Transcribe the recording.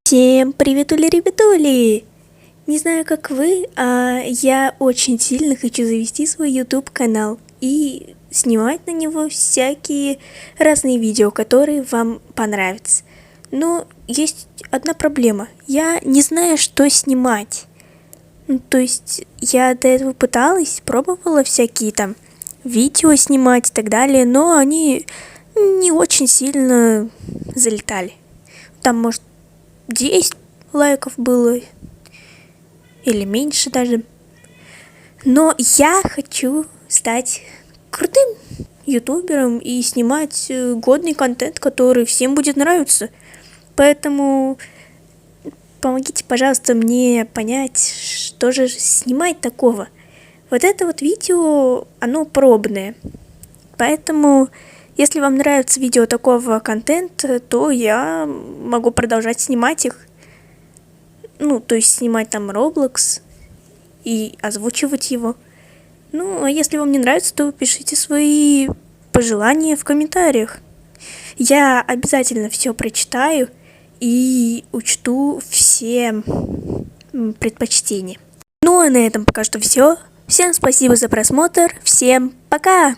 Всем приветули, ребятули! Не знаю, как вы, а я очень сильно хочу завести свой YouTube канал и снимать на него всякие разные видео, которые вам понравятся. Но есть одна проблема. Я не знаю, что снимать. То есть я до этого пыталась, пробовала всякие там видео снимать и так далее, но они не очень сильно залетали. Там, может, 10 лайков было или меньше даже. Но я хочу стать крутым ютубером и снимать годный контент, который всем будет нравиться. Поэтому помогите, пожалуйста, мне понять, что же снимать такого. Вот это вот видео, оно пробное. Поэтому, если вам нравится видео такого контента, то я могу продолжать снимать их. То есть снимать там Roblox и озвучивать его. А если вам не нравится, то пишите свои пожелания в комментариях. Я обязательно все прочитаю и учту все предпочтения. А на этом пока что все. Всем спасибо за просмотр. Всем пока!